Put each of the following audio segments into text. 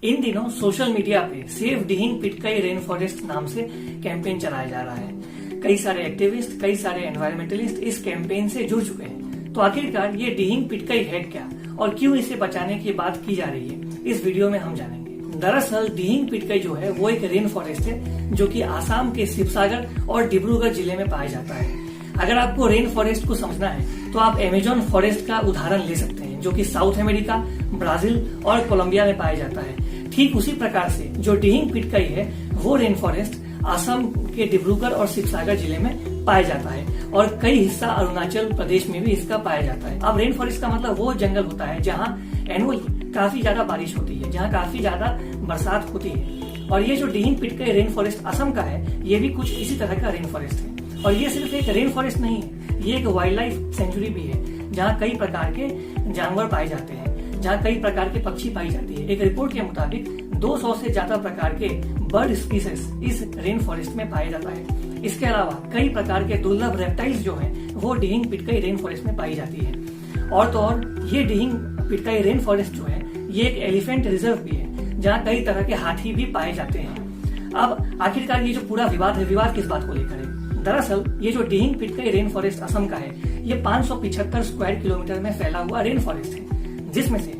इन दिनों social media पे save Dihing Patkai rain forest नाम से कैंपेन चलाया जा रहा है। कई सारे एक्टिविस्ट, कई सारे एनवायरमेंटलिस्ट इस कैंपेन से जुड़ चुके हैं। तो आखिरकार ये डिहिंग पिटकाई है क्या और क्यों इसे बचाने की बात की जा रही है, इस वीडियो में हम जानेंगे। दरअसल डिहिंग पिटकाई जो है वो एक रेन फॉरेस्ट है जो कि आसाम के शिवसागर और डिब्रूगढ़ जिले में पाया जाता है। अगर आपको रेन फॉरेस्ट को समझना है तो आप अमेजोन फॉरेस्ट का उदाहरण ले सकते हैं जो कि साउथ अमेरिका, ब्राजील और कोलंबिया में पाया जाता है। ठीक उसी प्रकार से जो डिहिंग पिटकाई है वो रेन फॉरेस्ट असम के डिब्रूगढ़ और शिवसागर जिले में पाया जाता है और कई हिस्सा अरुणाचल प्रदेश में भी इसका पाया जाता है। अब रेन फॉरेस्ट का मतलब वो जंगल होता है जहाँ एनुअली काफी ज्यादा बारिश होती है, जहाँ काफी ज्यादा बरसात होती है। और ये जो डिहिंग पिटकाई रेन फॉरेस्ट असम का है ये भी कुछ इसी तरह का रेन फॉरेस्ट है। और ये सिर्फ एक रेन फॉरेस्ट नहीं है, ये एक वाइल्ड लाइफ सेंचुरी भी है जहाँ कई प्रकार के जानवर पाए जाते हैं, जहाँ कई प्रकार के पक्षी पाई जाती है। एक रिपोर्ट के मुताबिक 200 से ज्यादा प्रकार के बर्ड स्पीसीज इस रेन फॉरेस्ट में पाया जाता है। इसके अलावा कई प्रकार के दुर्लभ रेप्टाइल्स जो हैं वो डिहिंग पिटकाई रेन फॉरेस्ट में पाई जाती है। और तो और ये डिहिंग पिटकाई रेन फॉरेस्ट जो है ये एक एलिफेंट रिजर्व भी है जहाँ कई तरह के हाथी भी पाए जाते हैं। अब आखिरकार ये जो पूरा विवाद है, विवाद किस बात को लेकर है? दरअसल ये जो डिहिंग पिटकाई रेन फॉरेस्ट असम का है ये 575 स्क्वायर किलोमीटर में फैला हुआ रेन फॉरेस्ट है, जिसमें से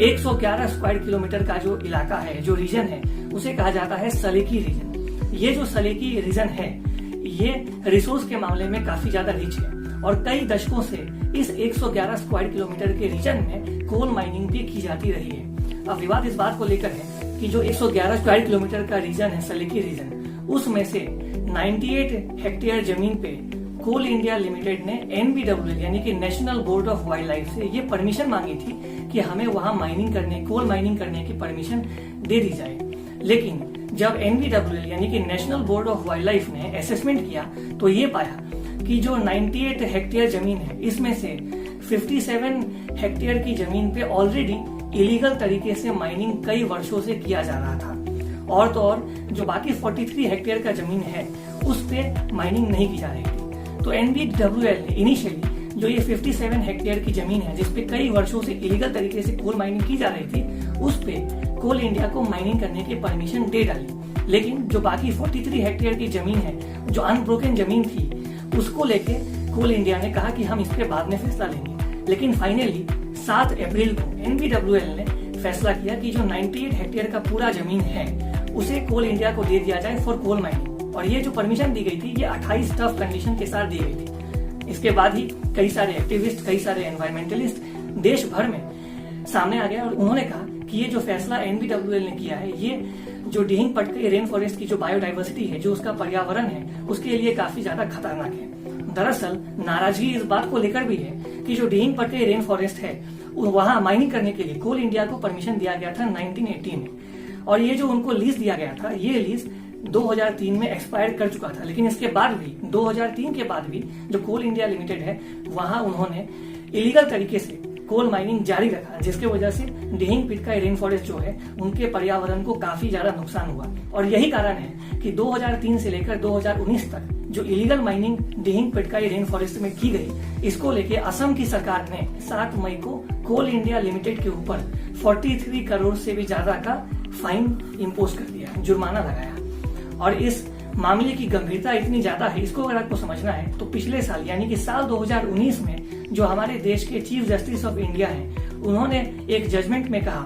111 स्क्वायर किलोमीटर का जो इलाका है, जो रीजन है, उसे कहा जाता है सलेकी रीजन। ये जो सलेकी रीजन है ये रिसोर्स के मामले में काफी ज्यादा रिच है और कई दशकों से इस 111 स्क्वायर किलोमीटर के रीजन में कोल माइनिंग भी की जाती रही है। अब विवाद इस बात को लेकर है कि जो 111 स्क्वायर किलोमीटर का रीजन है सलेकी रीजन, उसमें से 98 हेक्टेयर जमीन पे कोल इंडिया लिमिटेड ने NBWL यानी कि national board of wild life से ये परमिशन मांगी थी कि हमें वहां कोल माइनिंग करने की परमिशन दे दी जाए। लेकिन जब NBWL यानी कि national board of wild life ने असेसमेंट किया तो ये पाया कि जो 98 हेक्टेयर जमीन है इसमें से 57 हेक्टेयर की जमीन पे ऑलरेडी इलीगल तरीके से माइनिंग कई वर्षों से किया जा रहा था। और तो और जो बाकी 43 हेक्टेयर का जमीन है उस पे माइनिंग नहीं की जा रही थी। तो NBWL ने इनिशियली जो ये 57 हेक्टेयर की जमीन है जिसपे कई वर्षों से इलीगल तरीके से कोल माइनिंग की जा रही थी उस पे कोल इंडिया को माइनिंग करने की परमिशन दे डाली। लेकिन जो बाकी 43 हेक्टेयर की जमीन है, जो अनब्रोकन जमीन थी, उसको लेके कोल इंडिया ने कहा कि हम इस पे बाद में फैसला लेंगे। लेकिन फाइनली 7 अप्रैल को NBWL ने फैसला किया कि जो 98 हेक्टेयर का पूरा जमीन है उसे कोल इंडिया को दे दिया जाए फॉर कोल माइनिंग। और ये जो परमिशन दी गई थी ये 28 टफ कंडीशन के साथ दी गई थी। इसके बाद ही कई सारे एक्टिविस्ट, कई सारे एनवायरमेंटलिस्ट देश भर में सामने आ गए और उन्होंने कहा कि ये जो फैसला NBWL ने किया है ये जो डिहिंग पिटकाई रेन फॉरेस्ट की जो बायोडाइवर्सिटी है, जो उसका पर्यावरण है, उसके लिए काफी ज्यादा खतरनाक है। दरअसल नाराजगी इस बात को लेकर भी है कि जो डिहिंग पिटकाई रेन फॉरेस्ट है वहां माइनिंग करने के लिए कोल इंडिया को परमिशन दिया गया था 1980 में। और ये जो उनको लीज दिया गया था ये लीज 2003 में एक्सपायर कर चुका था। लेकिन इसके बाद भी 2003 के बाद भी जो कोल इंडिया लिमिटेड है वहां उन्होंने इलीगल तरीके से कोल माइनिंग जारी रखा, जिसके वजह से डिहिंग पिटकाई रेन फॉरेस्ट जो है उनके पर्यावरण को काफी ज्यादा नुकसान हुआ। और यही कारण है कि 2003 से लेकर 2019 तक जो illegal mining Dihing Patkai rain forest में की गई, इसको लेके असम की सरकार ने 7 मई को कोल इंडिया लिमिटेड के ऊपर 43 करोड़ से भी ज्यादा का फाइन इम्पोज कर दिया, जुर्माना लगाया। और इस मामले की गंभीरता इतनी ज्यादा है, इसको अगर आपको समझना है तो पिछले साल यानी कि साल 2019 में जो हमारे देश के चीफ जस्टिस ऑफ इंडिया हैं, उन्होंने एक जजमेंट में कहा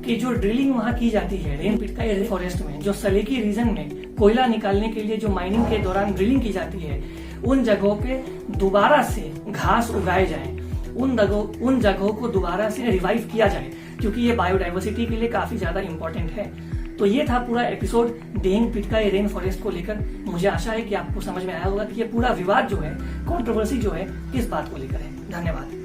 कि जो ड्रिलिंग वहां की जाती है रेन पिटकाई रेन फॉरेस्ट में, जो सलेकी रीजन में कोयला निकालने के लिए जो माइनिंग के दौरान ड्रिलिंग की जाती है, उन जगहों पे दोबारा से घास उगाए जाए, उन जगहों को दोबारा से रिवाइव किया जाए, क्योंकि ये बायोडाइवर्सिटी के लिए काफी ज्यादा इंपॉर्टेंट है। तो ये था पूरा episode Dihing Patkai rain forest को लेकर। मुझे आशा है कि आपको समझ में आया होगा कि ये पूरा विवाद जो है, कंट्रोवर्सी जो है, किस बात को लेकर है। धन्यवाद।